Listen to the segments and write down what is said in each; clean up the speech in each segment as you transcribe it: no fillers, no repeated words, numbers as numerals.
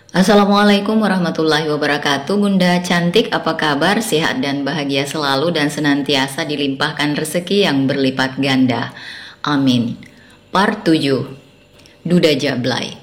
Assalamualaikum warahmatullahi wabarakatuh. Bunda cantik, apa kabar? Sehat dan bahagia selalu dan senantiasa dilimpahkan rezeki yang berlipat ganda. Amin. Part 7. Duda Jablay.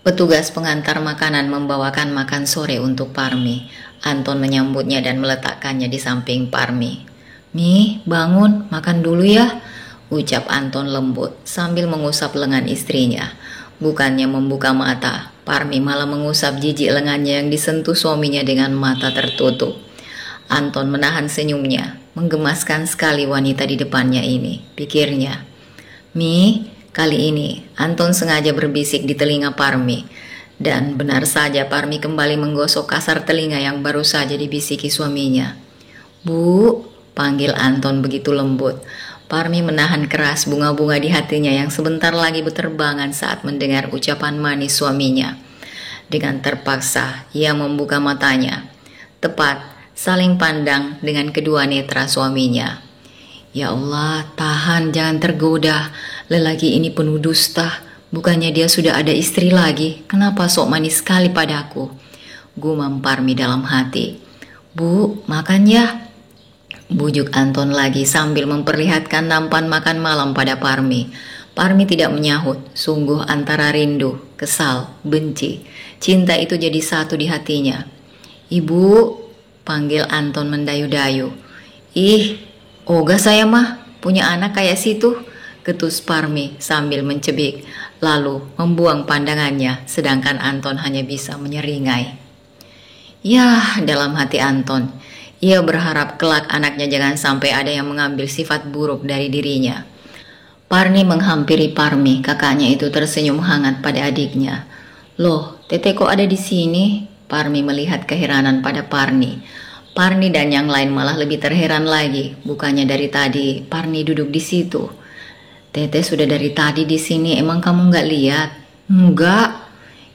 Petugas pengantar makanan membawakan makan sore untuk Parmi. Anton menyambutnya dan meletakkannya di samping Parmi. "Mi, bangun, makan dulu ya," ucap Anton lembut sambil mengusap lengan istrinya. Bukannya membuka mata, Parmi malah mengusap jijik lengannya yang disentuh suaminya dengan mata tertutup. Anton menahan senyumnya, menggemaskan sekali wanita di depannya ini, pikirnya. "Mi, kali ini Anton sengaja berbisik di telinga Parmi." Dan benar saja Parmi kembali menggosok kasar telinga yang baru saja dibisiki suaminya. "Bu," panggil Anton begitu lembut. Parmi menahan keras bunga-bunga di hatinya yang sebentar lagi berterbangan saat mendengar ucapan manis suaminya. Dengan terpaksa, ia membuka matanya. Tepat, saling pandang dengan kedua netra suaminya. "Ya Allah, tahan, jangan tergoda. Lelaki ini penuh dusta. Bukannya dia sudah ada istri lagi. Kenapa sok manis sekali padaku?" gumam Parmi dalam hati. "Bu, makan ya," bujuk Anton lagi sambil memperlihatkan nampan makan malam pada Parmi. Parmi tidak menyahut, sungguh antara rindu, kesal, benci. Cinta itu jadi satu di hatinya. "Ibu," panggil Anton mendayu-dayu. "Ih, ogah saya mah, punya anak kayak situ," ketus Parmi sambil mencebik, lalu membuang pandangannya, sedangkan Anton hanya bisa menyeringai. Yah, dalam hati Anton, ia berharap kelak anaknya jangan sampai ada yang mengambil sifat buruk dari dirinya. Parni menghampiri Parmi, kakaknya itu tersenyum hangat pada adiknya. "Loh, Tete kok ada di sini?" Parmi melihat keheranan pada Parni. Parni dan yang lain malah lebih terheran lagi, bukannya dari tadi Parni duduk di situ. "Tete sudah dari tadi di sini, emang kamu nggak lihat?" "Enggak."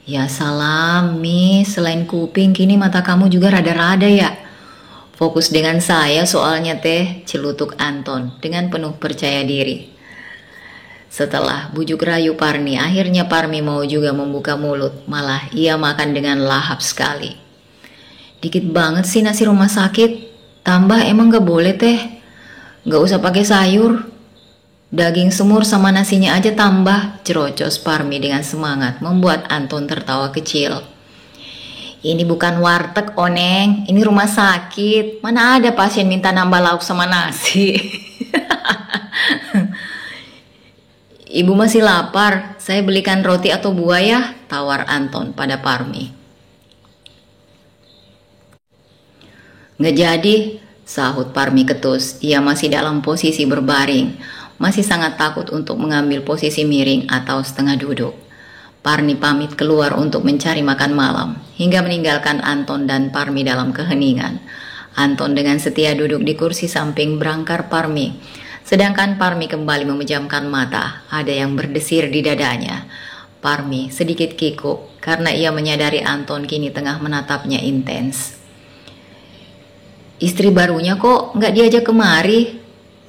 "Ya salam, Mi, selain kuping kini mata kamu juga rada-rada ya." "Fokus dengan saya soalnya teh," celutuk Anton dengan penuh percaya diri. Setelah bujuk rayu Parni, akhirnya Parmi mau juga membuka mulut, malah ia makan dengan lahap sekali. "Dikit banget sih nasi rumah sakit, tambah emang gak boleh teh? Gak usah pakai sayur, daging semur sama nasinya aja tambah," cerocos Parmi dengan semangat, membuat Anton tertawa kecil. "Ini bukan warteg, Oneng. Ini rumah sakit. Mana ada pasien minta nambah lauk sama nasi." "Ibu masih lapar. Saya belikan roti atau buah ya," tawar Anton pada Parmi. "Nggak jadi," sahut Parmi ketus. Ia masih dalam posisi berbaring. Masih sangat takut untuk mengambil posisi miring atau setengah duduk. Parni pamit keluar untuk mencari makan malam, hingga meninggalkan Anton dan Parmi dalam keheningan. Anton dengan setia duduk di kursi samping berangkar Parmi, sedangkan Parmi kembali memejamkan mata, ada yang berdesir di dadanya. Parmi sedikit kikuk karena ia menyadari Anton kini tengah menatapnya intens. "Istri barunya kok nggak diajak kemari?"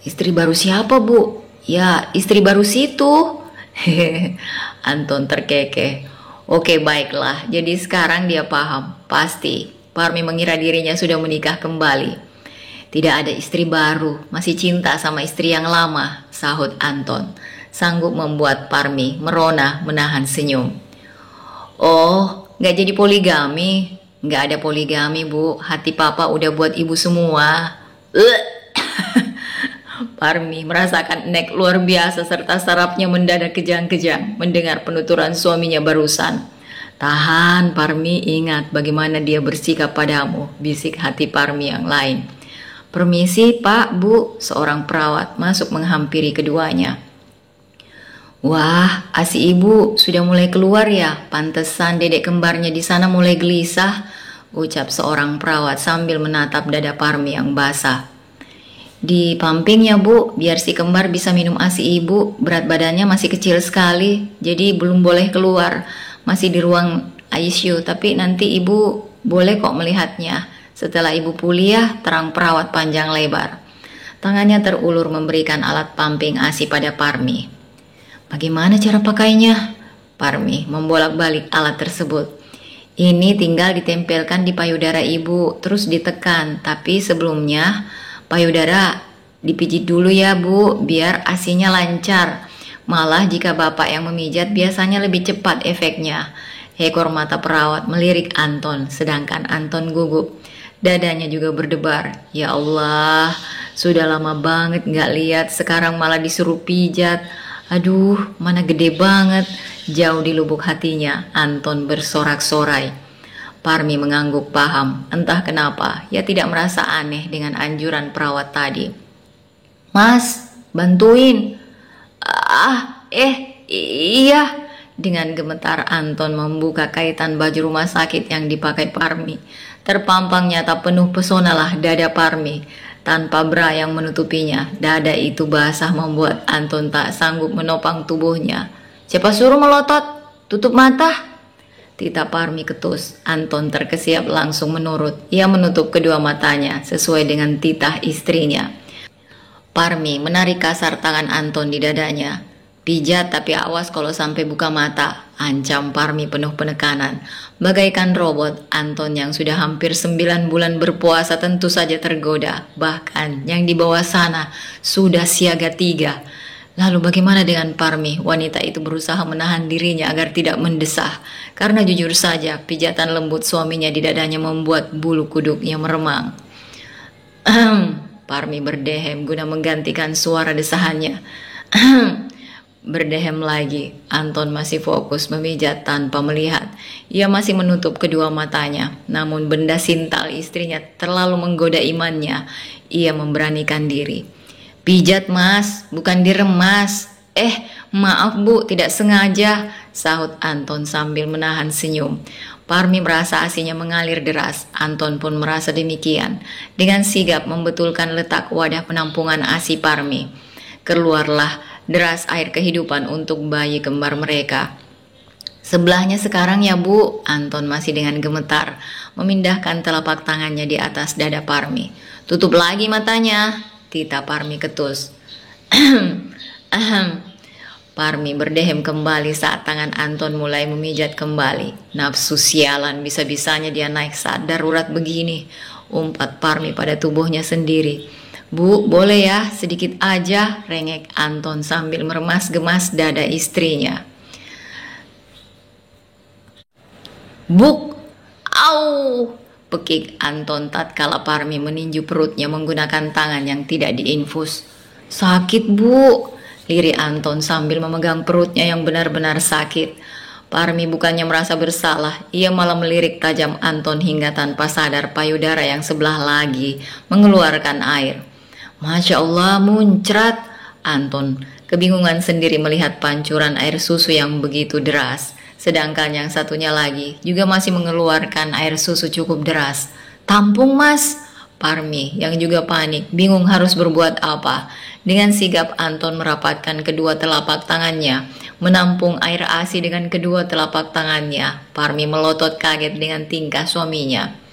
"Istri baru siapa, Bu?" "Ya, istri baru situ." Hehehe, Anton terkekeh. "Oke, baiklah, jadi sekarang dia paham. Pasti Parmi mengira dirinya sudah menikah kembali." "Tidak ada istri baru, masih cinta sama istri yang lama," sahut Anton, sanggup membuat Parmi merona menahan senyum. "Oh, gak jadi poligami?" "Gak ada poligami, Bu, hati papa udah buat ibu semua." Parmi merasakan nek luar biasa serta sarafnya mendadak kejang-kejang mendengar penuturan suaminya barusan. "Tahan, Parmi, ingat bagaimana dia bersikap padamu," bisik hati Parmi yang lain. "Permisi, Pak, Bu," seorang perawat masuk menghampiri keduanya. "Wah, asi ibu sudah mulai keluar ya, pantesan dedek kembarnya di sana mulai gelisah," ucap seorang perawat sambil menatap dada Parmi yang basah. "Di pampingnya, Bu, biar si kembar bisa minum asi ibu. Berat badannya masih kecil sekali, jadi belum boleh keluar. Masih di ruang ICU, tapi nanti ibu boleh kok melihatnya. Setelah ibu pulih," terang perawat panjang lebar. Tangannya terulur memberikan alat pumping asi pada Parmi. "Bagaimana cara pakainya?" Parmi membolak-balik alat tersebut. Ini tinggal ditempelkan di payudara ibu, terus ditekan. Tapi sebelumnya payudara dipijit dulu ya bu, biar ASINya lancar. Malah jika bapak yang memijat biasanya lebih cepat efeknya. Ekor mata perawat melirik Anton, sedangkan Anton gugup. Dadanya juga berdebar. Ya Allah, sudah lama banget gak lihat, sekarang malah disuruh pijat. Aduh, mana gede banget. Jauh di lubuk hatinya, Anton bersorak-sorai. Parmi mengangguk paham, entah kenapa, ia tidak merasa aneh dengan anjuran perawat tadi. Mas, bantuin. Iya. Dengan gemetar Anton membuka kaitan baju rumah sakit yang dipakai Parmi. Terpampang nyata penuh pesonalah dada Parmi. Tanpa bra yang menutupinya, dada itu basah membuat Anton tak sanggup menopang tubuhnya. Siapa suruh melotot? Tutup mata. Tita Parmi ketus. Anton terkesiap langsung menurut. Ia menutup kedua matanya sesuai dengan titah istrinya. Parmi menarik kasar tangan Anton di dadanya. Pijat tapi awas kalau sampai buka mata, ancam Parmi penuh penekanan. Bagaikan robot, Anton yang sudah hampir 9 bulan berpuasa tentu saja tergoda. Bahkan yang di bawah sana sudah siaga 3. Lalu bagaimana dengan Parmi? Wanita itu berusaha menahan dirinya agar tidak mendesah. Karena jujur saja, pijatan lembut suaminya di dadanya membuat bulu kuduknya meremang. Parmi berdehem guna menggantikan suara desahannya. Berdehem lagi. Anton masih fokus memijat tanpa melihat. Ia masih menutup kedua matanya. Namun benda sintal istrinya terlalu menggoda imannya. Ia memberanikan diri. Pijat mas, bukan diremas. Maaf bu, tidak sengaja, sahut Anton sambil menahan senyum. Parmi merasa ASINya mengalir deras. Anton pun merasa demikian. Dengan sigap membetulkan letak wadah penampungan ASI Parmi. Keluarlah deras air kehidupan untuk bayi kembar mereka. Sebelahnya sekarang ya bu, Anton masih dengan gemetar memindahkan telapak tangannya di atas dada Parmi. Tutup lagi matanya, tita Parmi ketus. Parmi berdehem kembali saat tangan Anton mulai memijat kembali. Nafsu sialan, bisa-bisanya dia naik saat darurat begini, umpat Parmi pada tubuhnya sendiri. Bu, boleh ya, sedikit aja, rengek Anton sambil meremas-gemas dada istrinya. Buk, au, pekik Anton tatkala Parmi meninju perutnya menggunakan tangan yang tidak diinfus. Sakit bu, lirik Anton sambil memegang perutnya yang benar-benar sakit. Parmi bukannya merasa bersalah, ia malah melirik tajam Anton hingga tanpa sadar payudara yang sebelah lagi mengeluarkan air. Masya Allah, muncrat. Anton kebingungan sendiri melihat pancuran air susu yang begitu deras. Sedangkan yang satunya lagi juga masih mengeluarkan air susu cukup deras. Tampung mas. Parmi yang juga panik, bingung harus berbuat apa. Dengan sigap Anton merapatkan kedua telapak tangannya, menampung air ASI dengan kedua telapak tangannya. Parmi melotot kaget dengan tingkah suaminya.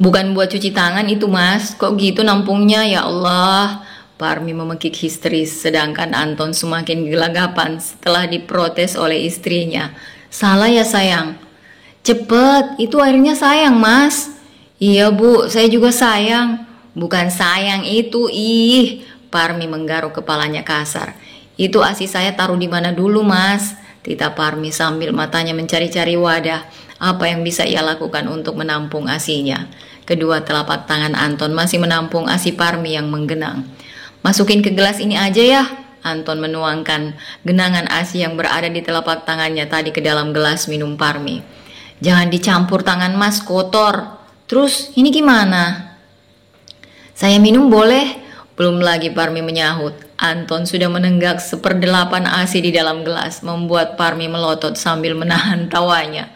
Bukan buat cuci tangan itu mas, kok gitu nampungnya ya Allah. Parmi memekik histeris, sedangkan Anton semakin gelagapan setelah diprotes oleh istrinya. Salah ya sayang. Cepet, itu airnya sayang mas. Iya bu, saya juga sayang. Bukan sayang itu, ih. Parmi menggaruk kepalanya kasar. Itu ASI saya taruh di mana dulu mas? Tita Parmi sambil matanya mencari-cari wadah. Apa yang bisa ia lakukan untuk menampung ASInya? Kedua telapak tangan Anton masih menampung ASI Parmi yang menggenang. Masukin ke gelas ini aja ya. Anton menuangkan genangan ASI yang berada di telapak tangannya tadi ke dalam gelas minum Parmi. Jangan dicampur tangan mas, kotor. Terus ini gimana? Saya minum boleh? Belum lagi Parmi menyahut. Anton sudah menenggak 1/8 ASI di dalam gelas, membuat Parmi melotot sambil menahan tawanya.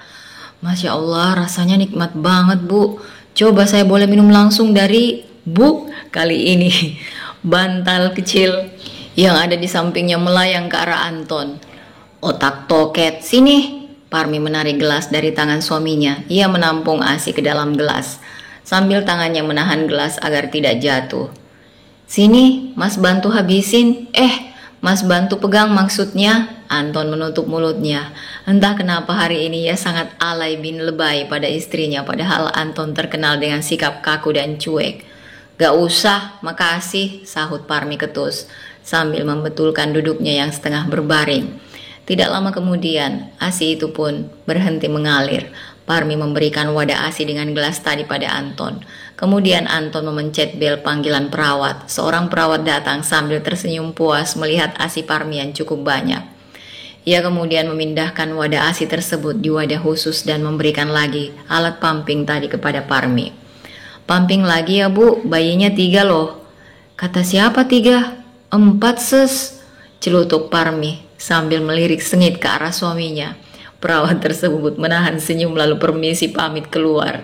Masya Allah, rasanya nikmat banget bu. Coba saya boleh minum langsung dari bu. Kali ini bantal kecil yang ada di sampingnya melayang ke arah Anton. Otak toket, sini. Parmi menarik gelas dari tangan suaminya. Ia menampung ASI ke dalam gelas sambil tangannya menahan gelas agar tidak jatuh. Sini, mas bantu habisin. Mas bantu pegang maksudnya. Anton menutup mulutnya. Entah kenapa hari ini ia sangat alay bin lebay pada istrinya, padahal Anton terkenal dengan sikap kaku dan cuek. Gak usah, makasih, sahut Parmi ketus, sambil membetulkan duduknya yang setengah berbaring. Tidak lama kemudian, ASI itu pun berhenti mengalir. Parmi memberikan wadah ASI dengan gelas tadi pada Anton. Kemudian Anton memencet bel panggilan perawat. Seorang perawat datang sambil tersenyum puas melihat ASI Parmi yang cukup banyak. Ia kemudian memindahkan wadah ASI tersebut di wadah khusus dan memberikan lagi alat pumping tadi kepada Parmi. Pumping lagi ya bu, bayinya 3 loh. Kata siapa 3? 4 ses, celutuk Parmi sambil melirik sengit ke arah suaminya. Perawat tersebut menahan senyum lalu permisi pamit keluar.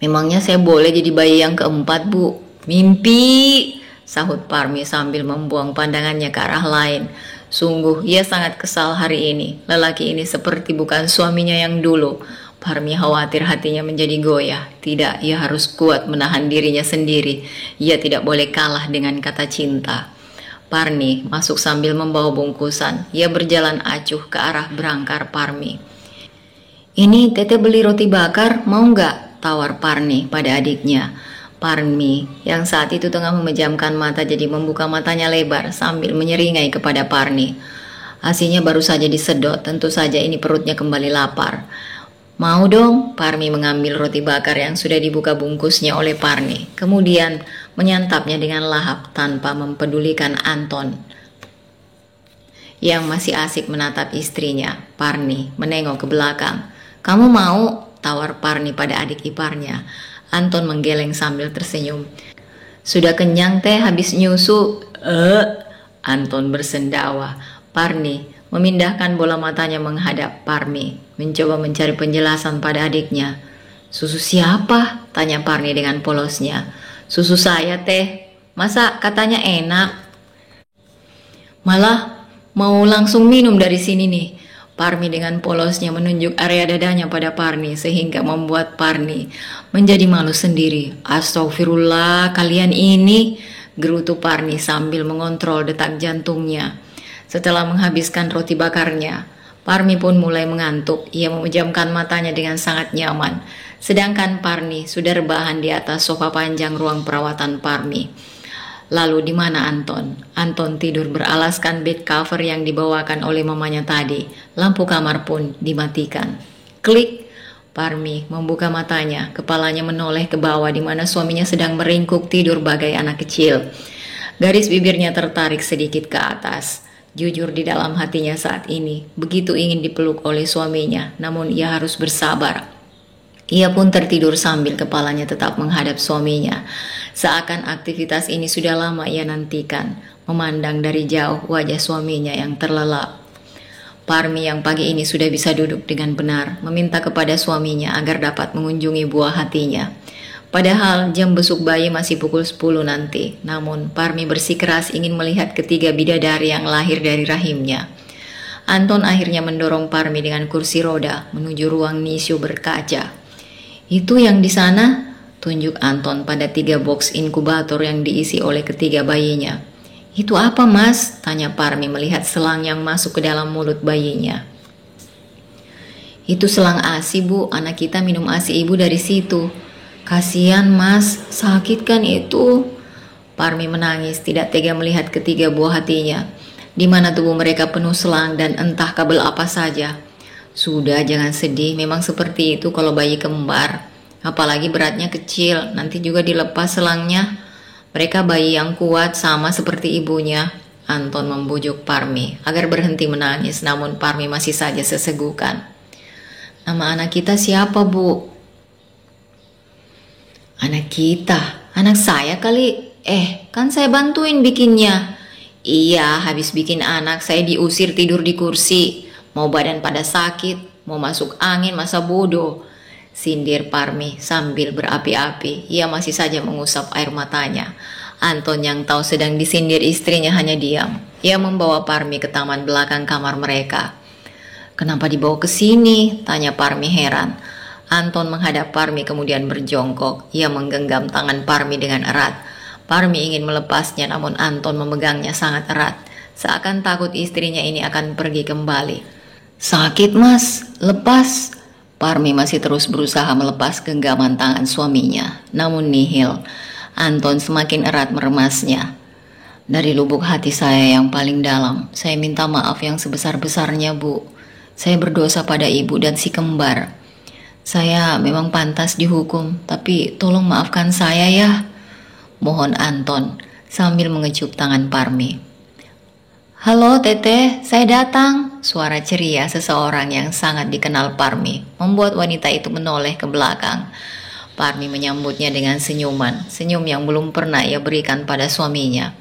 Memangnya saya boleh jadi bayi yang keempat bu? Mimpi, sahut Parmi sambil membuang pandangannya ke arah lain. Sungguh ia sangat kesal hari ini. Lelaki ini seperti bukan suaminya yang dulu. Parmi khawatir hatinya menjadi goyah. Tidak, ia harus kuat menahan dirinya sendiri. Ia tidak boleh kalah dengan kata cinta. Parmi masuk sambil membawa bungkusan. Ia berjalan acuh ke arah berangkar Parmi. Ini teteh beli roti bakar, mau nggak? Tawar Parmi pada adiknya. Parmi yang saat itu tengah memejamkan mata jadi membuka matanya lebar sambil menyeringai kepada Parmi. Asinya baru saja disedot, tentu saja ini perutnya kembali lapar. Mau dong, Parmi mengambil roti bakar yang sudah dibuka bungkusnya oleh Parmi. Kemudian menyantapnya dengan lahap tanpa mempedulikan Anton yang masih asik menatap istrinya. Parmi menengok ke belakang. Kamu mau? Tawar Parmi pada adik iparnya. Anton menggeleng sambil tersenyum. Sudah kenyang teh habis nyusu. Anton bersendawa. Parmi memindahkan bola matanya menghadap Parmi, mencoba mencari penjelasan pada adiknya. Susu siapa? Tanya Parmi dengan polosnya. Susu saya teh. Masa katanya enak? Malah mau langsung minum dari sini nih. Parmi dengan polosnya menunjuk area dadanya pada Parmi sehingga membuat Parmi menjadi malu sendiri. Astagfirullah, kalian ini, gerutu Parmi sambil mengontrol detak jantungnya. Setelah menghabiskan roti bakarnya, Parmi pun mulai mengantuk. Ia memejamkan matanya dengan sangat nyaman. Sedangkan Parmi sudah rebahan di atas sofa panjang ruang perawatan Parmi. Lalu di mana Anton? Anton tidur beralaskan bed cover yang dibawakan oleh mamanya tadi. Lampu kamar pun dimatikan. Klik, Parmi membuka matanya. Kepalanya menoleh ke bawah di mana suaminya sedang meringkuk tidur bagai anak kecil. Garis bibirnya tertarik sedikit ke atas. Jujur di dalam hatinya saat ini, begitu ingin dipeluk oleh suaminya, namun ia harus bersabar. Ia pun tertidur sambil kepalanya tetap menghadap suaminya. Seakan aktivitas ini sudah lama ia nantikan, memandang dari jauh wajah suaminya yang terlelap. Parmi yang pagi ini sudah bisa duduk dengan benar, meminta kepada suaminya agar dapat mengunjungi buah hatinya. Padahal jam besuk bayi masih pukul 10 nanti, namun Parmi bersikeras ingin melihat ketiga bidadari yang lahir dari rahimnya. Anton akhirnya mendorong Parmi dengan kursi roda menuju ruang NICU berkaca. Itu yang di sana, tunjuk Anton pada 3 box inkubator yang diisi oleh ketiga bayinya. Itu apa mas? Tanya Parmi melihat selang yang masuk ke dalam mulut bayinya. Itu selang ASI bu, anak kita minum ASI ibu dari situ. Kasian mas, sakit kan itu? Parmi menangis, tidak tega melihat ketiga buah hatinya, di mana tubuh mereka penuh selang dan entah kabel apa saja. Sudah, jangan sedih, memang seperti itu kalau bayi kembar. Apalagi beratnya kecil, nanti juga dilepas selangnya. Mereka bayi yang kuat sama seperti ibunya. Anton membujuk Parmi agar berhenti menangis, namun Parmi masih saja sesegukan. Nama anak kita siapa bu? Anak kita? Anak saya kali? Kan saya bantuin bikinnya. Iya, habis bikin anak saya diusir tidur di kursi. Mau badan pada sakit, mau masuk angin masa bodoh. Sindir Parmi sambil berapi-api. Ia masih saja mengusap air matanya. Anton yang tahu sedang disindir istrinya hanya diam. Ia membawa Parmi ke taman belakang kamar mereka. Kenapa dibawa ke sini? Tanya Parmi heran. Anton menghadap Parmi kemudian berjongkok. Ia menggenggam tangan Parmi dengan erat. Parmi ingin melepasnya, namun Anton memegangnya sangat erat, seakan takut istrinya ini akan pergi kembali. "Sakit mas, lepas." Parmi masih terus berusaha melepas genggaman tangan suaminya, namun nihil. Anton semakin erat meremasnya. "Dari lubuk hati saya yang paling dalam, saya minta maaf yang sebesar-besarnya, Bu. Saya berdosa pada ibu dan si kembar. Saya memang pantas dihukum, tapi tolong maafkan saya ya," mohon Anton sambil mengecup tangan Parmi. "Halo Teteh, saya datang." Suara ceria seseorang yang sangat dikenal Parmi membuat wanita itu menoleh ke belakang. Parmi menyambutnya dengan senyuman, senyum yang belum pernah ia berikan pada suaminya.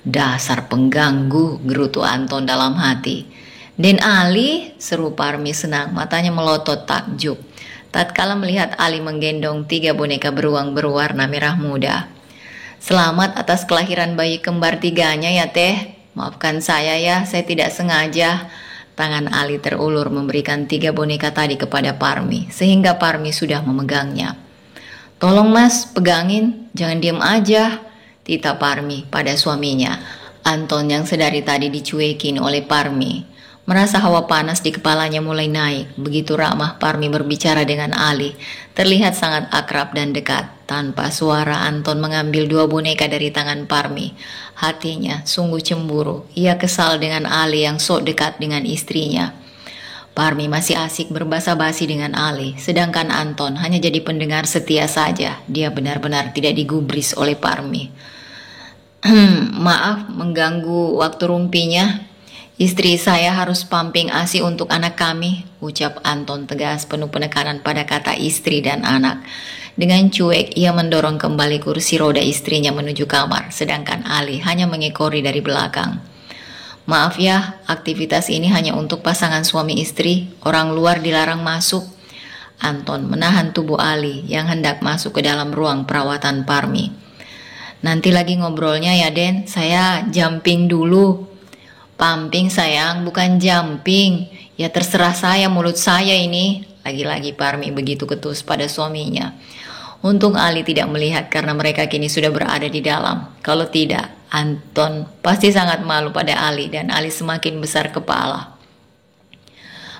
"Dasar pengganggu," gerutu Anton dalam hati. "Den Ali," seru Parmi senang, matanya melotot takjub tatkala melihat Ali menggendong 3 boneka beruang berwarna merah muda. "Selamat atas kelahiran bayi kembar 3-nya ya Teh. Maafkan saya ya, saya tidak sengaja." Tangan Ali terulur memberikan 3 boneka tadi kepada Parmi, sehingga Parmi sudah memegangnya. "Tolong mas, pegangin, jangan diam aja," tita Parmi pada suaminya. Anton yang sedari tadi dicuekin oleh Parmi merasa hawa panas di kepalanya mulai naik. Begitu ramah Parmi berbicara dengan Ali, terlihat sangat akrab dan dekat. Tanpa suara Anton mengambil 2 boneka dari tangan Parmi. Hatinya sungguh cemburu. Ia kesal dengan Ali yang sok dekat dengan istrinya. Parmi masih asik berbasa-basi dengan Ali, sedangkan Anton hanya jadi pendengar setia saja. Dia benar-benar tidak digubris oleh Parmi. "Maaf mengganggu waktu rumpinya. Istri saya harus pumping ASI untuk anak kami," ucap Anton tegas penuh penekanan pada kata istri dan anak. Dengan cuek ia mendorong kembali kursi roda istrinya menuju kamar, sedangkan Ali hanya mengekori dari belakang. "Maaf ya, aktivitas ini hanya untuk pasangan suami istri, orang luar dilarang masuk." Anton menahan tubuh Ali yang hendak masuk ke dalam ruang perawatan Parmi. "Nanti lagi ngobrolnya ya Den, saya jumping dulu." "Pumping sayang, bukan jumping. Ya terserah saya, mulut saya ini." Lagi-lagi Parmi begitu ketus pada suaminya. Untung Ali tidak melihat karena mereka kini sudah berada di dalam. Kalau tidak, Anton pasti sangat malu pada Ali dan Ali semakin besar kepala.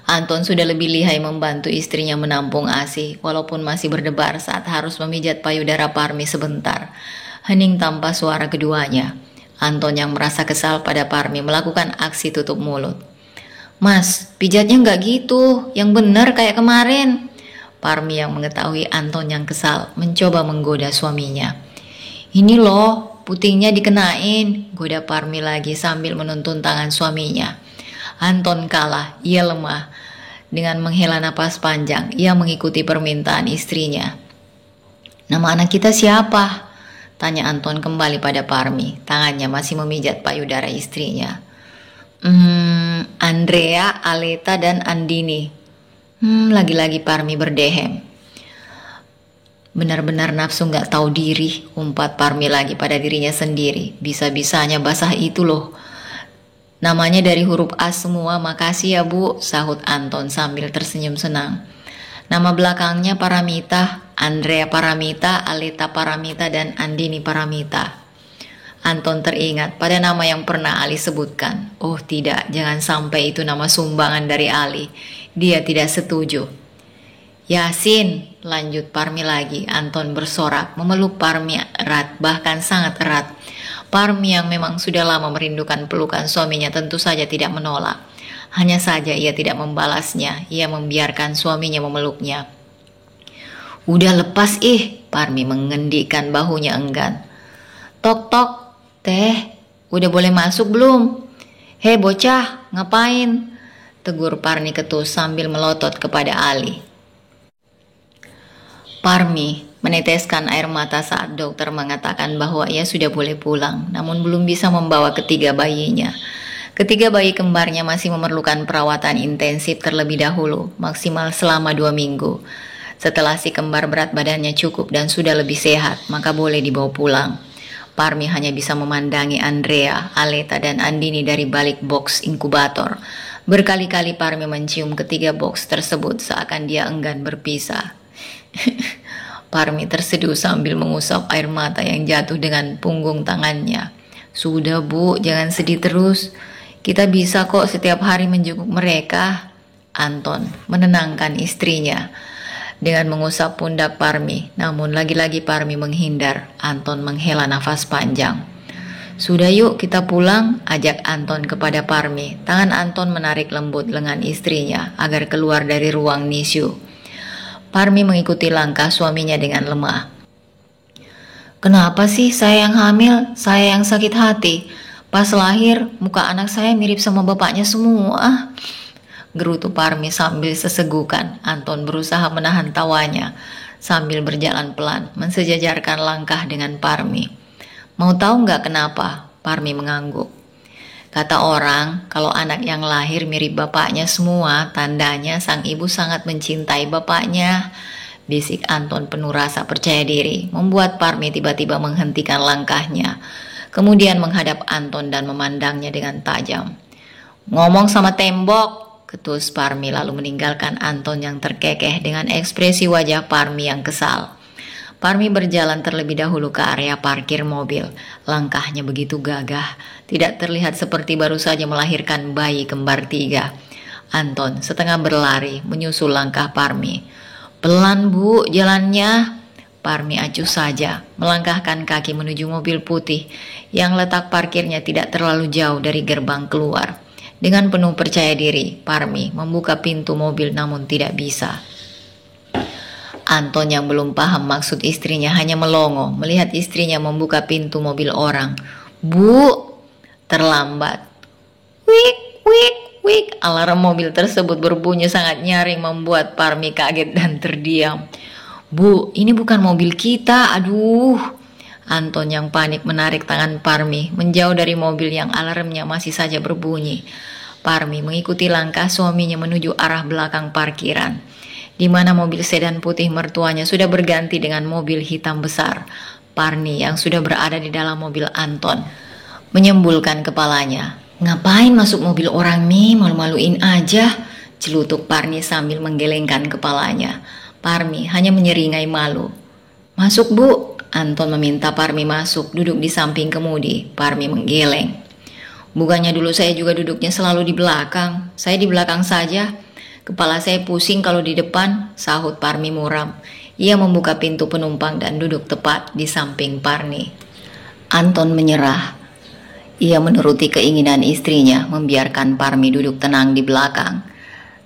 Anton sudah lebih lihai membantu istrinya menampung ASI, walaupun masih berdebar saat harus memijat payudara Parmi sebentar. Hening tanpa suara keduanya. Anton yang merasa kesal pada Parmi melakukan aksi tutup mulut. "Mas, pijatnya nggak gitu, yang bener kayak kemarin." Parmi yang mengetahui Anton yang kesal mencoba menggoda suaminya. "Ini loh, putingnya dikenain," goda Parmi lagi sambil menuntun tangan suaminya. Anton kalah, ia lemah. Dengan menghela napas panjang, ia mengikuti permintaan istrinya. "Nama anak kita siapa?" tanya Anton kembali pada Parmi. Tangannya masih memijat payudara istrinya. "Andrea, Aleta, dan Andini." Lagi-lagi Parmi berdehem. "Benar-benar nafsu gak tahu diri," umpat Parmi lagi pada dirinya sendiri. "Bisa-bisanya basah itu loh. Namanya dari huruf A semua, makasih ya Bu," sahut Anton sambil tersenyum senang. "Nama belakangnya Paramita, Andrea Paramita, Aleta Paramita, dan Andini Paramita." Anton teringat pada nama yang pernah Ali sebutkan. Oh tidak, jangan sampai itu nama sumbangan dari Ali. Dia tidak setuju. "Yasin," lanjut Parmi lagi. Anton bersorak, memeluk Parmi erat, bahkan sangat erat. Parmi yang memang sudah lama merindukan pelukan suaminya tentu saja tidak menolak. Hanya saja ia tidak membalasnya, ia membiarkan suaminya memeluknya. "Udah lepas Parmi mengendikkan bahunya enggan. "Tok-tok, Teh, udah boleh masuk belum?" "Hei bocah, ngapain?" tegur Parmi ketus sambil melotot kepada Ali. Parmi meneteskan air mata saat dokter mengatakan bahwa ia sudah boleh pulang, namun belum bisa membawa ketiga bayinya. Ketiga bayi kembarnya masih memerlukan perawatan intensif terlebih dahulu, maksimal selama 2 minggu. Setelah si kembar berat badannya cukup dan sudah lebih sehat, maka boleh dibawa pulang. Parmi hanya bisa memandangi Andrea, Aleta, dan Andini dari balik box inkubator. Berkali-kali Parmi mencium ketiga box tersebut seakan dia enggan berpisah. Parmi terseduh sambil mengusap air mata yang jatuh dengan punggung tangannya. Sudah Bu, jangan sedih terus. Kita bisa kok setiap hari menjenguk mereka. Anton menenangkan istrinya dengan mengusap pundak Parmi. Namun lagi-lagi Parmi menghindar. Anton menghela nafas panjang. Sudah yuk kita pulang, ajak Anton kepada Parmi. Tangan Anton menarik lembut lengan istrinya agar keluar dari ruang NICU. Parmi mengikuti langkah suaminya dengan lemah. Kenapa sih saya yang hamil, saya yang sakit hati? Pas lahir, muka anak saya mirip sama bapaknya semua. Gerutu Parmi sambil sesegukan. Anton berusaha menahan tawanya sambil berjalan pelan, mensejajarkan langkah dengan Parmi. Mau tahu nggak kenapa? Parmi mengangguk. Kata orang, kalau anak yang lahir mirip bapaknya semua, tandanya sang ibu sangat mencintai bapaknya. Bisik Anton penuh rasa percaya diri, membuat Parmi tiba-tiba menghentikan langkahnya. Kemudian menghadap Anton dan memandangnya dengan tajam. Ngomong sama tembok, ketus Parmi lalu meninggalkan Anton yang terkekeh dengan ekspresi wajah Parmi yang kesal. Parmi berjalan terlebih dahulu ke area parkir mobil. Langkahnya begitu gagah, tidak terlihat seperti baru saja melahirkan bayi kembar 3. Anton setengah berlari menyusul langkah Parmi. Pelan Bu jalannya. Parmi acuh saja, melangkahkan kaki menuju mobil putih yang letak parkirnya tidak terlalu jauh dari gerbang keluar. Dengan penuh percaya diri, Parmi membuka pintu mobil namun tidak bisa. Anton yang belum paham maksud istrinya hanya melongo melihat istrinya membuka pintu mobil orang. Bu, terlambat. Wik, wik, wik. Alarm mobil tersebut berbunyi sangat nyaring membuat Parmi kaget dan terdiam. Bu, ini bukan mobil kita, aduh. Anton yang panik menarik tangan Parmi menjauh dari mobil yang alarmnya masih saja berbunyi. Parmi mengikuti langkah suaminya menuju arah belakang parkiran, di mana mobil sedan putih mertuanya sudah berganti dengan mobil hitam besar. Parmi yang sudah berada di dalam mobil Anton menyembulkan kepalanya. Ngapain masuk mobil orang nih, malu-maluin aja, celutuk Parmi sambil menggelengkan kepalanya. Parmi hanya menyeringai malu. Masuk Bu, Anton meminta Parmi masuk, duduk di samping kemudi. Parmi menggeleng. Bukannya dulu saya juga duduknya selalu di belakang, saya di belakang saja. Kepala saya pusing kalau di depan, sahut Parmi muram. Ia membuka pintu penumpang dan duduk tepat di samping Parmi. Anton menyerah. Ia menuruti keinginan istrinya, membiarkan Parmi duduk tenang di belakang.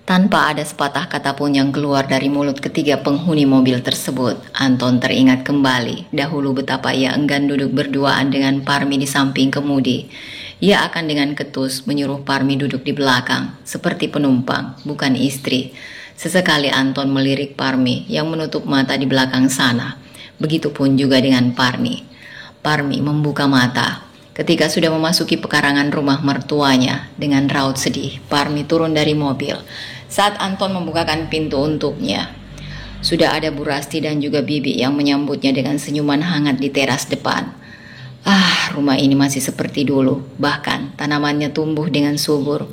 Tanpa ada sepatah kata pun yang keluar dari mulut ketiga penghuni mobil tersebut, Anton teringat kembali dahulu betapa ia enggan duduk berduaan dengan Parmi di samping kemudi. Ia akan dengan ketus menyuruh Parmi duduk di belakang, seperti penumpang, bukan istri. Sesekali Anton melirik Parmi yang menutup mata di belakang sana. Begitupun juga dengan Parmi. Parmi membuka mata. Ketika sudah memasuki pekarangan rumah mertuanya, dengan raut sedih, Parmi turun dari mobil. Saat Anton membukakan pintu untuknya, sudah ada Bu Rasti dan juga Bibi yang menyambutnya dengan senyuman hangat di teras depan. Rumah ini masih seperti dulu, bahkan tanamannya tumbuh dengan subur.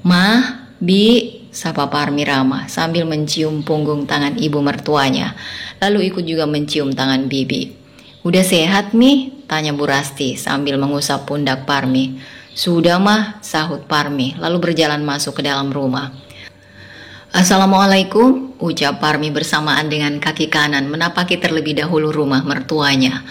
Mah, Bi, sapa Parmi ramah sambil mencium punggung tangan ibu mertuanya, lalu ikut juga mencium tangan Bibi. Udah sehat, Mi? Tanya Bu Rasti sambil mengusap pundak Parmi. Sudah Mah, sahut Parmi, lalu berjalan masuk ke dalam rumah. Assalamualaikum, ucap Parmi bersamaan dengan kaki kanan menapaki terlebih dahulu rumah mertuanya.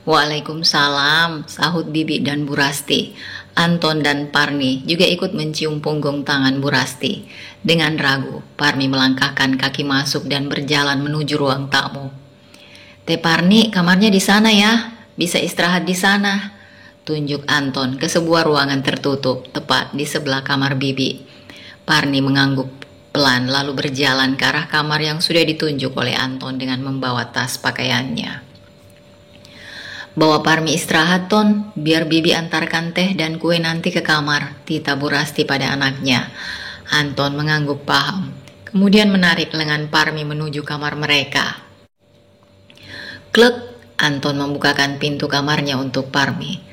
Waalaikumsalam, sahut Bibi dan Bu Rasti. Anton dan Parmi juga ikut mencium punggung tangan Bu Rasti. Dengan ragu, Parmi melangkahkan kaki masuk dan berjalan menuju ruang tamu. Teh Parni, kamarnya di sana ya, bisa istirahat di sana. Tunjuk Anton ke sebuah ruangan tertutup, tepat di sebelah kamar Bibi. Parni mengangguk pelan lalu berjalan ke arah kamar yang sudah ditunjuk oleh Anton dengan membawa tas pakaiannya. Bawa Parmi istirahat Ton, biar Bibi antarkan teh dan kue nanti ke kamar, tita Bu Rasti pada anaknya. Anton mengangguk paham, kemudian menarik lengan Parmi menuju kamar mereka. Klek, Anton membukakan pintu kamarnya untuk Parmi.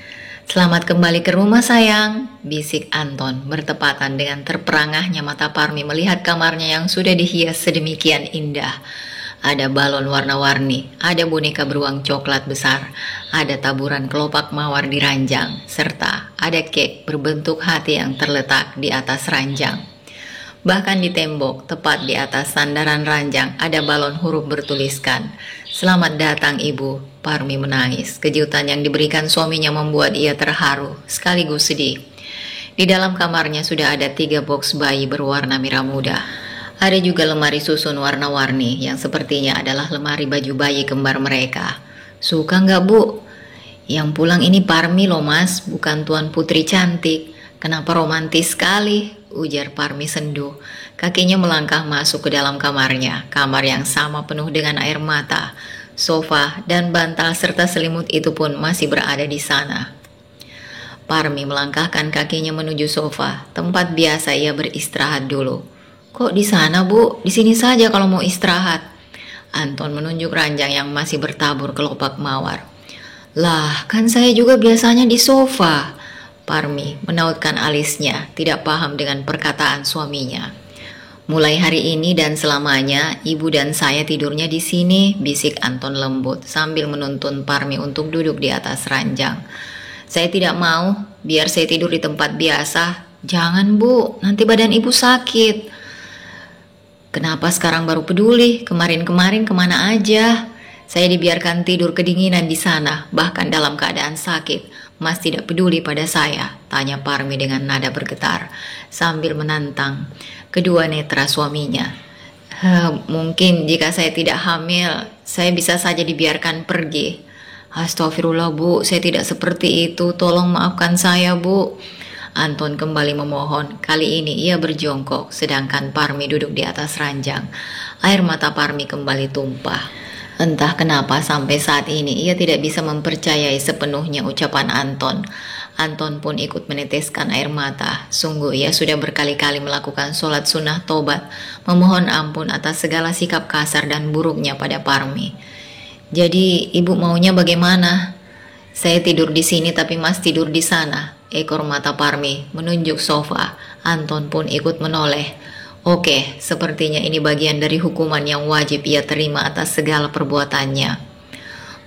Selamat kembali ke rumah sayang, bisik Anton bertepatan dengan terperangahnya mata Parmi melihat kamarnya yang sudah dihias sedemikian indah. Ada balon warna-warni, ada boneka beruang coklat besar, ada taburan kelopak mawar di ranjang, serta ada kek berbentuk hati yang terletak di atas ranjang. Bahkan di tembok, tepat di atas sandaran ranjang, ada balon huruf bertuliskan, "Selamat datang Ibu." Parmi menangis. Kejutan yang diberikan suaminya membuat ia terharu, sekaligus sedih. Di dalam kamarnya sudah ada 3 box bayi berwarna merah muda. Ada juga lemari susun warna-warni yang sepertinya adalah lemari baju bayi kembar mereka. "Suka nggak, Bu?" "Yang pulang ini Parmi loh Mas, bukan Tuan Putri cantik. Kenapa romantis sekali?" ujar Parmi sendu. Kakinya melangkah masuk ke dalam kamarnya, kamar yang sama penuh dengan air mata. Sofa dan bantal serta selimut itu pun masih berada di sana. Parmi melangkahkan kakinya menuju sofa, tempat biasa ia beristirahat dulu. "Kok di sana, Bu? Di sini saja kalau mau istirahat." Anton menunjuk ranjang yang masih bertabur kelopak mawar. "Lah, kan saya juga biasanya di sofa." Parmi menautkan alisnya, tidak paham dengan perkataan suaminya. "Mulai hari ini dan selamanya, Ibu dan saya tidurnya di sini," bisik Anton lembut sambil menuntun Parmi untuk duduk di atas ranjang. "Saya tidak mau, biar saya tidur di tempat biasa." "Jangan, Bu, nanti badan Ibu sakit." "Kenapa sekarang baru peduli? Kemarin-kemarin kemana aja?" "Saya dibiarkan tidur kedinginan di sana, bahkan dalam keadaan sakit. Mas tidak peduli pada saya?" tanya Parmi dengan nada bergetar, sambil menantang kedua netra suaminya. Mungkin jika saya tidak hamil, saya bisa saja dibiarkan pergi." "Astagfirullah Bu, saya tidak seperti itu, tolong maafkan saya Bu." Anton kembali memohon. Kali ini ia berjongkok, sedangkan Parmi duduk di atas ranjang. Air mata Parmi kembali tumpah. Entah kenapa sampai saat ini ia tidak bisa mempercayai sepenuhnya ucapan Anton. Anton pun ikut meneteskan air mata. Sungguh ia sudah berkali-kali melakukan sholat sunnah tobat, memohon ampun atas segala sikap kasar dan buruknya pada Parmi. "Jadi ibu maunya bagaimana?" "Saya tidur di sini tapi Mas tidur di sana." Ekor mata Parmi menunjuk sofa. Anton pun ikut menoleh. "Oke, sepertinya ini bagian dari hukuman yang wajib ia terima atas segala perbuatannya."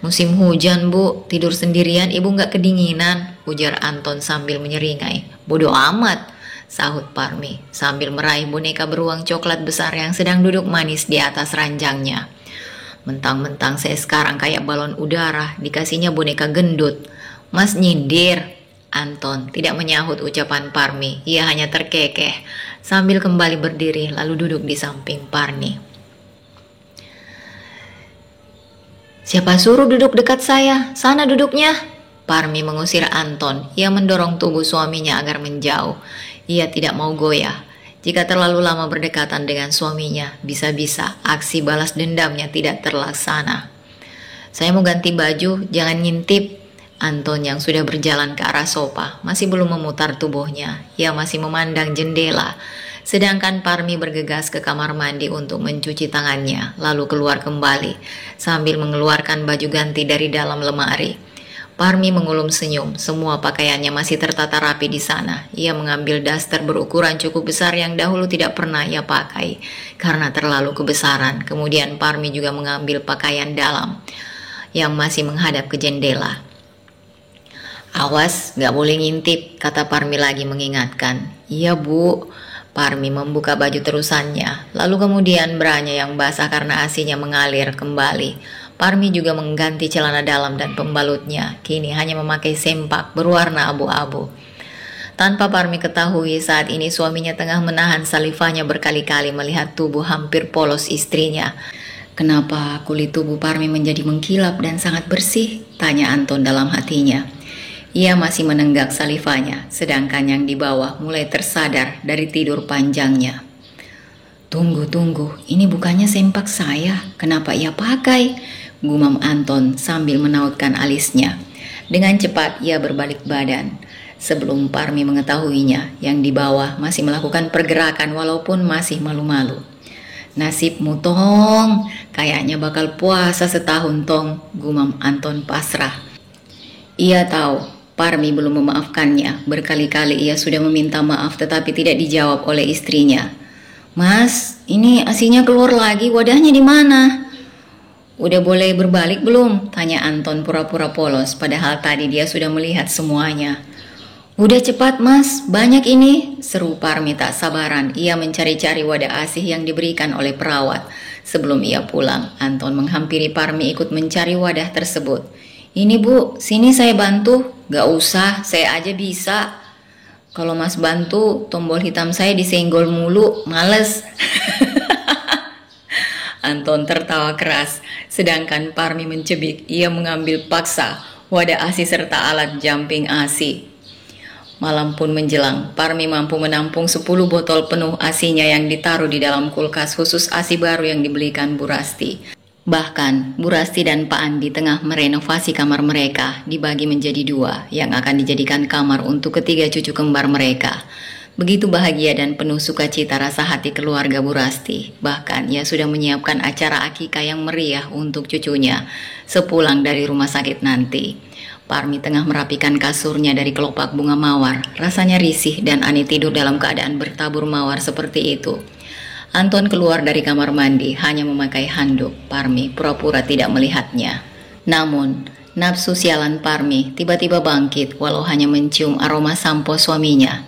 "Musim hujan Bu, tidur sendirian Ibu nggak kedinginan?" ujar Anton sambil menyeringai. "Bodoh amat," sahut Parmi sambil meraih boneka beruang coklat besar yang sedang duduk manis di atas ranjangnya. "Mentang-mentang saya sekarang kayak balon udara, dikasihnya boneka gendut. Mas nyindir." Anton tidak menyahut ucapan Parmi, ia hanya terkekeh sambil kembali berdiri lalu duduk di samping Parmi. "Siapa suruh duduk dekat saya? Sana duduknya." Parmi mengusir Anton, ia mendorong tubuh suaminya agar menjauh. Ia tidak mau goyah. Jika terlalu lama berdekatan dengan suaminya, bisa-bisa aksi balas dendamnya tidak terlaksana. "Saya mau ganti baju, jangan ngintip." Anton yang sudah berjalan ke arah sofa masih belum memutar tubuhnya. Ia masih memandang jendela. Sedangkan Parmi bergegas ke kamar mandi untuk mencuci tangannya, lalu keluar kembali sambil mengeluarkan baju ganti dari dalam lemari. Parmi mengulum senyum, semua pakaiannya masih tertata rapi di sana. Ia mengambil daster berukuran cukup besar yang dahulu tidak pernah ia pakai karena terlalu kebesaran. Kemudian Parmi juga mengambil pakaian dalam yang masih menghadap ke jendela. "Awas, gak boleh ngintip," kata Parmi lagi mengingatkan. "Iya Bu." Parmi membuka baju terusannya, lalu kemudian branya yang basah karena asinya mengalir kembali. Parmi juga mengganti celana dalam dan pembalutnya, kini hanya memakai sempak berwarna abu-abu. Tanpa Parmi ketahui, saat ini suaminya tengah menahan salivanya berkali-kali melihat tubuh hampir polos istrinya. "Kenapa kulit tubuh Parmi menjadi mengkilap dan sangat bersih?" tanya Anton dalam hatinya. Ia masih menenggak salivanya, sedangkan yang di bawah mulai tersadar dari tidur panjangnya. Tunggu, ini bukannya sempak saya, kenapa ia pakai?" gumam Anton sambil menautkan alisnya. Dengan cepat ia berbalik badan. Sebelum Parmi mengetahuinya, yang di bawah masih melakukan pergerakan walaupun masih malu-malu. "Nasibmu Tong, kayaknya bakal puasa setahun Tong," gumam Anton pasrah. Ia tahu Parmi belum memaafkannya. Berkali-kali ia sudah meminta maaf tetapi tidak dijawab oleh istrinya. "Mas, ini asinya keluar lagi, wadahnya di mana?" Udah boleh berbalik belum? Tanya Anton pura-pura polos, padahal tadi dia sudah melihat semuanya. Udah cepat mas, banyak ini, seru Parmi tak sabaran. Ia mencari-cari wadah ASI yang diberikan oleh perawat. Sebelum ia pulang, Anton menghampiri Parmi ikut mencari wadah tersebut. Ini bu, sini saya bantu. Gak usah, saya aja bisa. Kalau mas bantu, tombol hitam saya disenggol mulu, males. Anton tertawa keras, sedangkan Parmi mencebik. Ia mengambil paksa wadah ASI serta alat jumping ASI. Malam pun menjelang, Parmi mampu menampung 10 botol penuh ASI-nya yang ditaruh di dalam kulkas khusus ASI baru yang dibelikan Bu Rasti. Bahkan, Bu Rasti dan Pak Andi tengah merenovasi kamar mereka, dibagi menjadi 2, yang akan dijadikan kamar untuk ketiga cucu kembar mereka. Begitu bahagia dan penuh sukacita rasa hati keluarga Bu Rasti. Bahkan ia sudah menyiapkan acara akikah yang meriah untuk cucunya sepulang dari rumah sakit nanti. Parmi tengah merapikan kasurnya dari kelopak bunga mawar. Rasanya risih dan aneh tidur dalam keadaan bertabur mawar seperti itu. Anton keluar dari kamar mandi hanya memakai handuk. Parmi pura-pura tidak melihatnya. Namun, nafsu sialan Parmi tiba-tiba bangkit walau hanya mencium aroma sampo suaminya.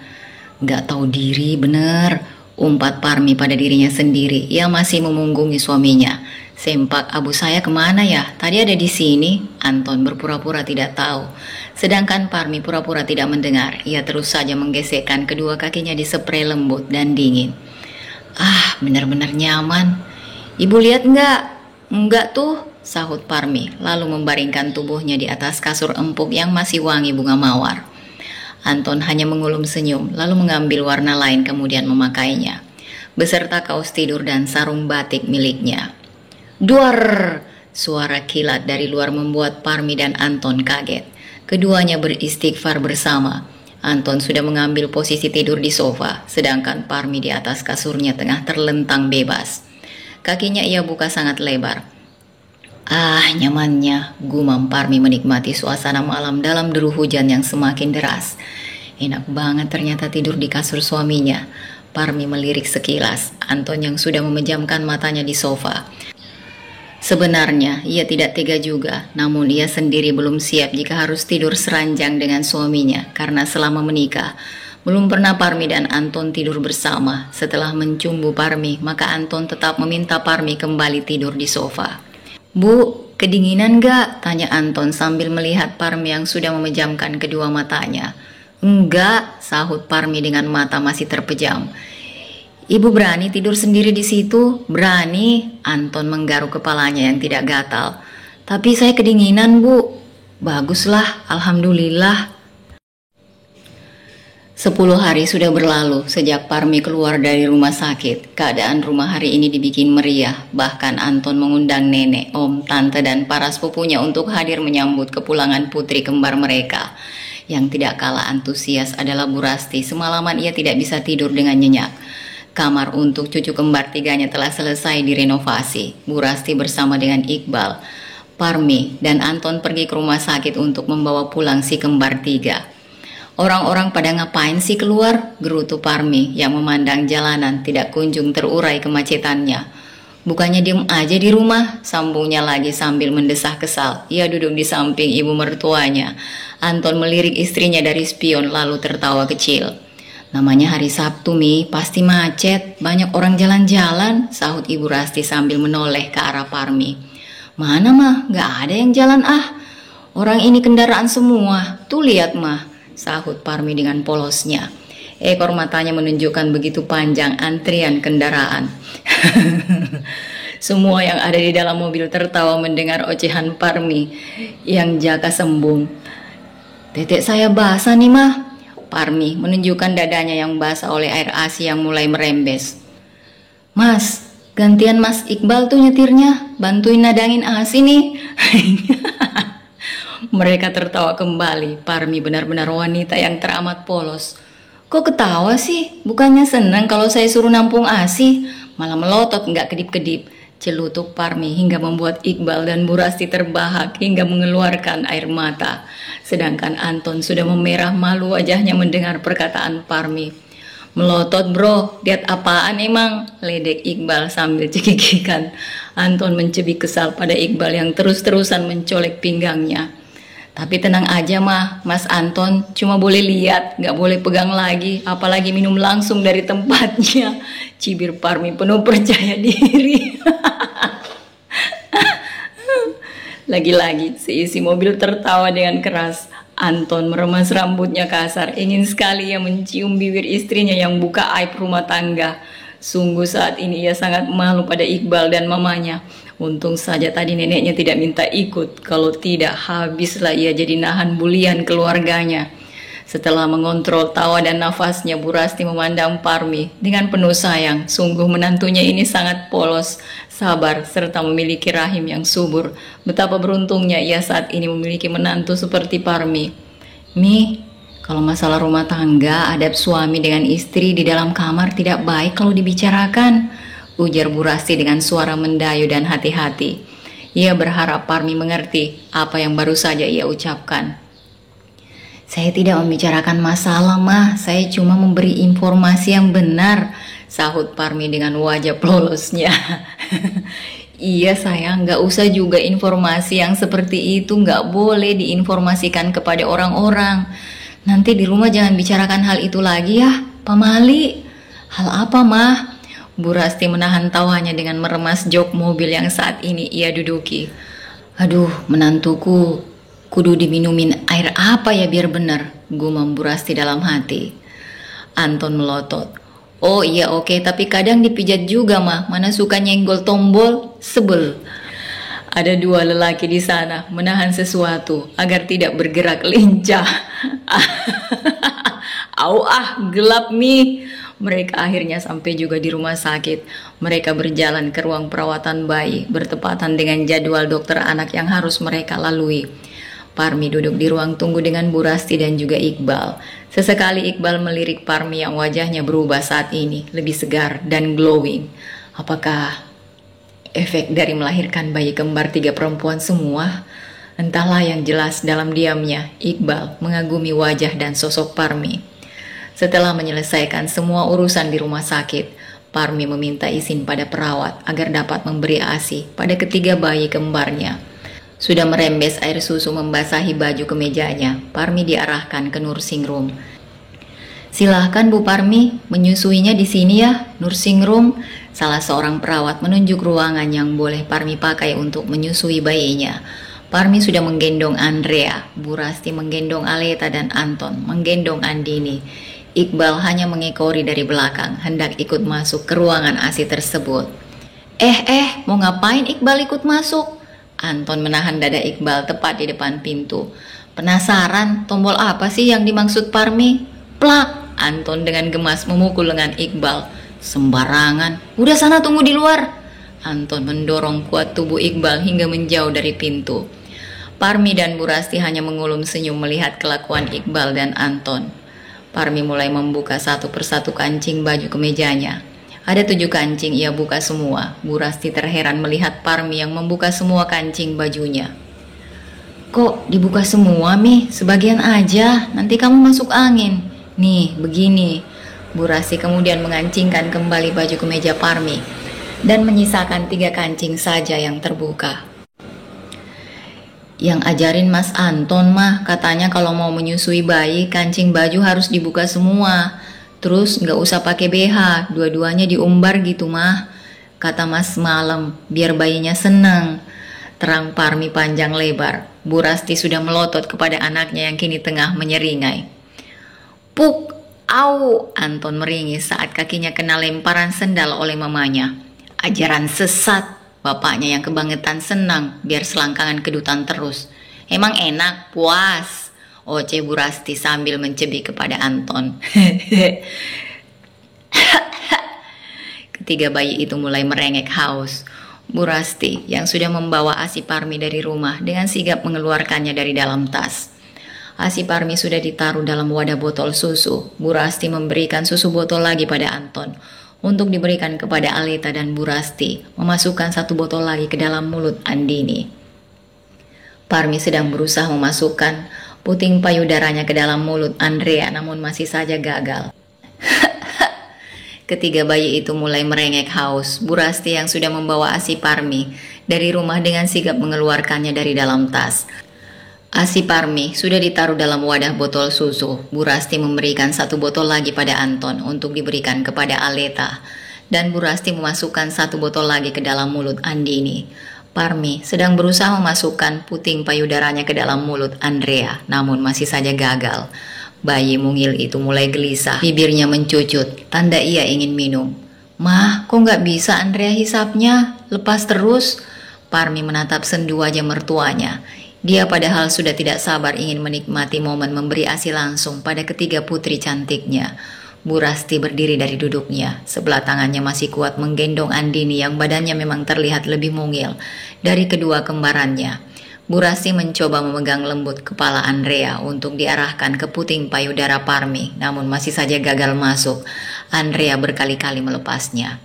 Gak tahu diri bener, umpat Parmi pada dirinya sendiri. Ia masih memunggungi suaminya. Sempak abu saya kemana ya? Tadi ada di sini. Anton berpura-pura tidak tahu. Sedangkan Parmi pura-pura tidak mendengar. Ia terus saja menggesekkan kedua kakinya di spray lembut dan dingin. Ah, benar-benar nyaman. Ibu lihat nggak? Enggak tuh, sahut Parmi, lalu membaringkan tubuhnya di atas kasur empuk yang masih wangi bunga mawar. Anton hanya mengulum senyum, lalu mengambil warna lain kemudian memakainya, beserta kaos tidur dan sarung batik miliknya. Duar! Suara kilat dari luar membuat Parmi dan Anton kaget. Keduanya beristighfar bersama. Anton sudah mengambil posisi tidur di sofa, sedangkan Parmi di atas kasurnya tengah terlentang bebas. Kakinya ia buka sangat lebar. Ah, nyamannya, gumam Parmi menikmati suasana malam dalam deru hujan yang semakin deras. Enak banget ternyata tidur di kasur suaminya. Parmi melirik sekilas Anton yang sudah memejamkan matanya di sofa. Sebenarnya ia tidak tega juga, namun ia sendiri belum siap jika harus tidur seranjang dengan suaminya karena selama menikah belum pernah Parmi dan Anton tidur bersama. Setelah mencumbu Parmi, maka Anton tetap meminta Parmi kembali tidur di sofa. Bu, kedinginan gak? Tanya Anton sambil melihat Parmi yang sudah memejamkan kedua matanya. Enggak, sahut Parmi dengan mata masih terpejam. Ibu berani tidur sendiri di situ? Berani? Anton menggaruk kepalanya yang tidak gatal. Tapi saya kedinginan, Bu. Baguslah, alhamdulillah. 10 hari sudah berlalu sejak Parmi keluar dari rumah sakit. Keadaan rumah hari ini dibikin meriah. Bahkan Anton mengundang nenek, om, tante, dan para sepupunya untuk hadir menyambut kepulangan putri kembar mereka. Yang tidak kalah antusias adalah Bu Rasti. Semalaman ia tidak bisa tidur dengan nyenyak. Kamar untuk cucu kembar tiganya telah selesai direnovasi. Bu Rasti bersama dengan Iqbal, Parmi, dan Anton pergi ke rumah sakit untuk membawa pulang si kembar tiga. Orang-orang pada ngapain sih keluar? Gerutu Parmi yang memandang jalanan tidak kunjung terurai kemacetannya. Bukannya diem aja di rumah, sambungnya lagi sambil mendesah kesal. Ia duduk di samping ibu mertuanya. Anton melirik istrinya dari spion lalu tertawa kecil. Namanya hari Sabtu, Mi, pasti macet. Banyak orang jalan-jalan, sahut Ibu Rasti sambil menoleh ke arah Parmi. Mana mah, gak ada yang jalan ah. Orang ini kendaraan semua, tuh lihat mah, sahut Parmi dengan polosnya. Ekor matanya menunjukkan begitu panjang antrian kendaraan. Semua yang ada di dalam mobil tertawa mendengar ocehan Parmi yang jaka sembung. Tetek saya basah nih mah. Parmi menunjukkan dadanya yang basah oleh air ASI yang mulai merembes. Mas, gantian Mas Iqbal tuh nyetirnya, bantuin nadangin ASI nih. Mereka tertawa kembali. Parmi benar-benar wanita yang teramat polos. Kok ketawa sih? Bukannya senang kalau saya suruh nampung ASI? Malah melotot nggak kedip-kedip. Celutuk Parmi hingga membuat Iqbal dan Bu Rasti terbahak hingga mengeluarkan air mata. Sedangkan Anton sudah memerah malu wajahnya mendengar perkataan Parmi. Melotot bro, lihat apaan emang? Ledek Iqbal sambil cekikikan. Anton mencibik kesal pada Iqbal yang terus-terusan mencolek pinggangnya. Tapi tenang aja mah, Mas Anton cuma boleh lihat, gak boleh pegang lagi, apalagi minum langsung dari tempatnya. Cibir Parmi penuh percaya diri. Lagi-lagi seisi mobil tertawa dengan keras. Anton meremas rambutnya kasar, ingin sekali ia mencium bibir istrinya yang buka aib rumah tangga. Sungguh saat ini ia sangat malu pada Iqbal dan mamanya. Untung saja tadi neneknya tidak minta ikut, kalau tidak habislah ia jadi nahan bulian keluarganya. Setelah mengontrol tawa dan nafasnya, Bu Rasti memandang Parmi dengan penuh sayang. Sungguh menantunya ini sangat polos, sabar, serta memiliki rahim yang subur. Betapa beruntungnya ia saat ini memiliki menantu seperti Parmi. Mi, kalau masalah rumah tangga, adab suami dengan istri di dalam kamar tidak baik kalau dibicarakan, ujar Bu Rasti dengan suara mendayu dan hati-hati. Ia berharap Parmi mengerti apa yang baru saja ia ucapkan. Saya tidak membicarakan masalah, Mah. Saya cuma memberi informasi yang benar, sahut Parmi dengan wajah polosnya. Iya sayang, gak usah juga informasi yang seperti itu, gak boleh diinformasikan kepada orang-orang. Nanti di rumah jangan bicarakan hal itu lagi ya, Pak Mali. Hal apa, Mah? Bu Rasti menahan tawanya dengan meremas jok mobil yang saat ini ia duduki. Aduh, menantuku, kudu diminumin air apa ya biar benar, gumam Bu Rasti dalam hati. Anton melotot. Oh iya oke, tapi kadang dipijat juga mah, mana suka nyenggol tombol, sebel. Ada dua lelaki di sana menahan sesuatu agar tidak bergerak lincah. Au gelap nih. Mereka akhirnya sampai juga di rumah sakit. Mereka berjalan ke ruang perawatan bayi, bertepatan dengan jadwal dokter anak yang harus mereka lalui. Parmi duduk di ruang tunggu dengan Bu Rasti dan juga Iqbal. Sesekali Iqbal melirik Parmi yang wajahnya berubah saat ini, lebih segar dan glowing. Apakah efek dari melahirkan bayi kembar 3 perempuan semua? Entahlah, yang jelas dalam diamnya, Iqbal mengagumi wajah dan sosok Parmi. Setelah menyelesaikan semua urusan di rumah sakit, Parmi meminta izin pada perawat agar dapat memberi ASI pada ketiga bayi kembarnya. Sudah merembes air susu membasahi baju kemejanya, Parmi diarahkan ke nursing room. Silahkan Bu Parmi, menyusuinya di sini ya, nursing room. Salah seorang perawat menunjuk ruangan yang boleh Parmi pakai untuk menyusui bayinya. Parmi sudah menggendong Andrea, Bu Rasti menggendong Aleta dan Anton menggendong Andini. Iqbal hanya mengekori dari belakang, hendak ikut masuk ke ruangan ASI tersebut. Mau ngapain Iqbal ikut masuk? Anton menahan dada Iqbal tepat di depan pintu. Penasaran tombol apa sih yang dimaksud Parmi? Plak! Anton dengan gemas memukul lengan Iqbal. Sembarangan, udah sana tunggu di luar. Anton mendorong kuat tubuh Iqbal hingga menjauh dari pintu. Parmi dan Bu Rasti hanya mengulum senyum melihat kelakuan Iqbal dan Anton. Parmi mulai membuka satu persatu kancing baju kemejanya. Ada 7 kancing, ia buka semua. Bu Rasti terheran melihat Parmi yang membuka semua kancing bajunya. Kok dibuka semua, Mi? Sebagian aja, nanti kamu masuk angin. Nih, begini. Bu Rasti kemudian mengancingkan kembali baju kemeja Parmi dan menyisakan 3 kancing saja yang terbuka. Yang ajarin Mas Anton mah, katanya kalau mau menyusui bayi, kancing baju harus dibuka semua. Terus gak usah pakai BH, dua-duanya diumbar gitu mah, kata Mas Malam, biar bayinya seneng. Terang Parmi panjang lebar. Bu Rasti sudah melotot kepada anaknya yang kini tengah menyeringai. Puk, au, Anton meringis saat kakinya kena lemparan sendal oleh mamanya. Ajaran sesat, bapaknya yang kebangetan senang biar selangkangan kedutan terus. Emang enak, puas. Oce Bu Rasti sambil mencebik kepada Anton. Ketiga bayi itu mulai merengek haus. Bu Rasti yang sudah membawa ASI Parmi dari rumah dengan sigap mengeluarkannya dari dalam tas. ASI Parmi sudah ditaruh dalam wadah botol susu. Bu Rasti memberikan susu botol lagi pada Anton untuk diberikan kepada Aleta, dan Bu Rasti memasukkan 1 botol lagi ke dalam mulut Andini. Parmi sedang berusaha memasukkan puting payudaranya ke dalam mulut Andrea, namun masih saja gagal. Ketiga bayi itu mulai merengek haus. Bu Rasti yang sudah membawa ASI Parmi dari rumah dengan sigap mengeluarkannya dari dalam tas. ASI Parmi sudah ditaruh dalam wadah botol susu. Bu Rasti memberikan satu botol lagi pada Anton untuk diberikan kepada Aleta. Dan Bu Rasti memasukkan satu botol lagi ke dalam mulut Andini. Parmi sedang berusaha memasukkan puting payudaranya ke dalam mulut Andrea, namun masih saja gagal. Bayi mungil itu mulai gelisah, bibirnya mencucut, tanda ia ingin minum. Mah, kok nggak bisa Andrea hisapnya? Lepas terus. Parmi menatap sendu wajah mertuanya. Dia padahal sudah tidak sabar ingin menikmati momen memberi ASI langsung pada ketiga putri cantiknya. Bu Rasti berdiri dari duduknya, sebelah tangannya masih kuat menggendong Andini yang badannya memang terlihat lebih mungil dari kedua kembarannya. Bu Rasti mencoba memegang lembut kepala Andrea untuk diarahkan ke puting payudara Parmi, namun masih saja gagal masuk. Andrea berkali-kali melepasnya.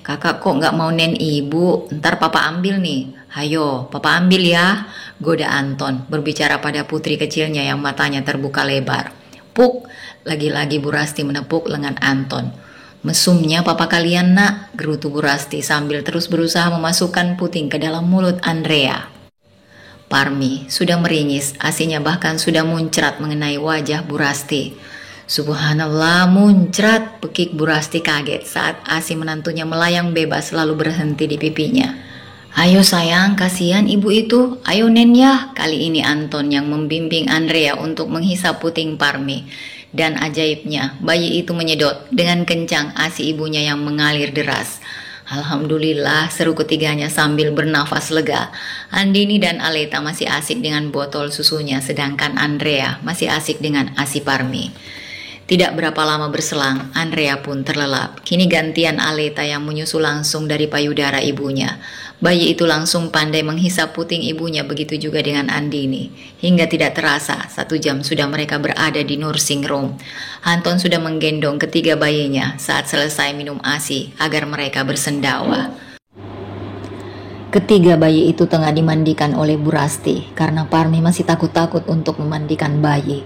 Kakak kok nggak mau nen ibu? Ntar papa ambil nih. Hayo, papa ambil ya, goda Anton berbicara pada putri kecilnya yang matanya terbuka lebar. Puk, lagi-lagi Bu Rasti menepuk lengan Anton. Mesumnya papa kalian nak, gerutu Bu Rasti sambil terus berusaha memasukkan puting ke dalam mulut Andrea. Parmi sudah meringis, ASInya bahkan sudah muncrat mengenai wajah Bu Rasti. Subhanallah, muncrat, pekik Bu Rasti kaget saat ASI menantunya melayang bebas lalu berhenti di pipinya. Ayo sayang, kasihan ibu itu, ayo nen ya. Kali ini Anton yang membimbing Andrea untuk menghisap puting Parmi. Dan ajaibnya, bayi itu menyedot dengan kencang ASI ibunya yang mengalir deras. Alhamdulillah, seru ketiganya sambil bernafas lega. Andini dan Aleta masih asik dengan botol susunya, sedangkan Andrea masih asik dengan ASI Parmi. Tidak berapa lama berselang, Andrea pun terlelap. Kini gantian Aleta yang menyusu langsung dari payudara ibunya. Bayi itu langsung pandai menghisap puting ibunya, begitu juga dengan Andini. Hingga tidak terasa, 1 jam sudah mereka berada di nursing room. Anton sudah menggendong ketiga bayinya saat selesai minum ASI agar mereka bersendawa. Ketiga bayi itu tengah dimandikan oleh Bu Rasti karena Parmi masih takut-takut untuk memandikan bayi.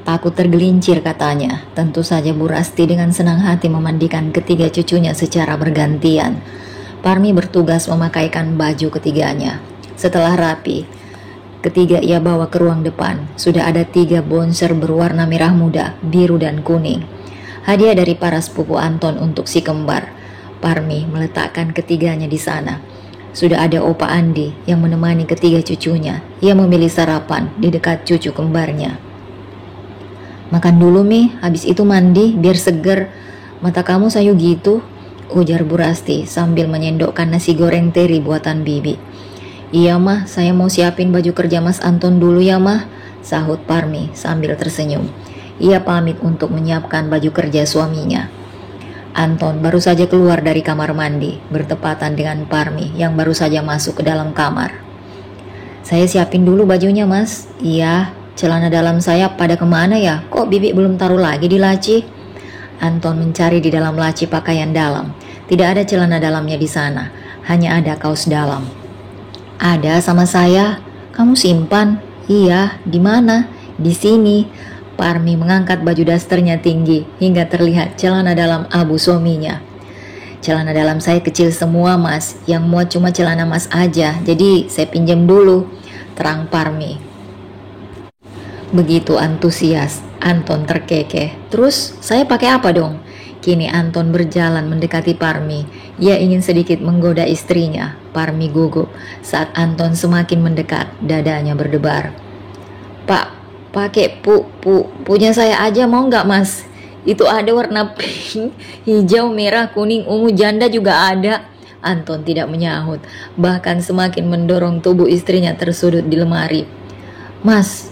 Takut tergelincir katanya. Tentu saja Bu Rasti dengan senang hati memandikan ketiga cucunya secara bergantian. Parmi bertugas memakaikan baju ketiganya. Setelah rapi, ketiga ia bawa ke ruang depan. Sudah ada 3 bonser berwarna merah muda, biru dan kuning. Hadiah dari para sepupu Anton untuk si kembar. Parmi meletakkan ketiganya di sana. Sudah ada Opa Andi yang menemani ketiga cucunya. Ia memilih sarapan di dekat cucu kembarnya. Makan dulu Mi, habis itu mandi biar seger. Mata kamu sayu gitu, ujar Bu Rasti sambil menyendokkan nasi goreng teri buatan Bibi. Iya mah, saya mau siapin baju kerja Mas Anton dulu ya mah, sahut Parmi sambil tersenyum. Ia pamit untuk menyiapkan baju kerja suaminya. Anton baru saja keluar dari kamar mandi, bertepatan dengan Parmi yang baru saja masuk ke dalam kamar. Saya siapin dulu bajunya Mas. Iya, celana dalam saya pada kemana ya? Kok Bibi belum taruh lagi di laci? Anton mencari di dalam laci pakaian dalam. Tidak ada celana dalamnya di sana, hanya ada kaos dalam. Ada sama saya. Kamu simpan? Iya, di mana? Di sini. Parmi mengangkat baju dasternya tinggi hingga terlihat celana dalam abu suaminya. Celana dalam saya kecil semua Mas, yang muat cuma celana Mas aja, jadi saya pinjam dulu, terang Parmi. Begitu antusias, Anton terkekeh. Terus saya pakai apa dong? Kini Anton berjalan mendekati Parmi. Ia ingin sedikit menggoda istrinya. Parmi gugup saat Anton semakin mendekat, dadanya berdebar. Pak, pakai punya saya aja mau nggak Mas? Itu ada warna pink, hijau, merah, kuning, ungu, janda juga ada. Anton tidak menyahut, bahkan semakin mendorong tubuh istrinya tersudut di lemari. Mas,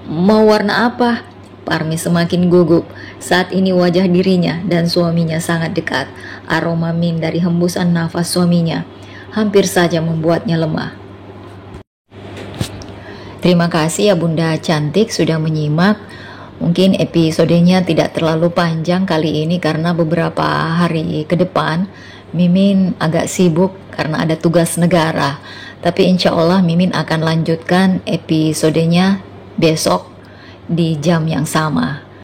mau warna apa? Parmi semakin gugup. Saat ini wajah dirinya dan suaminya sangat dekat. Aroma min dari hembusan nafas suaminya hampir saja membuatnya lemah. Terima kasih ya Bunda cantik sudah menyimak. Mungkin episodenya tidak terlalu panjang kali ini karena beberapa hari ke depan Mimin agak sibuk karena ada tugas negara. Tapi insya Allah Mimin akan lanjutkan episodenya besok di jam yang sama.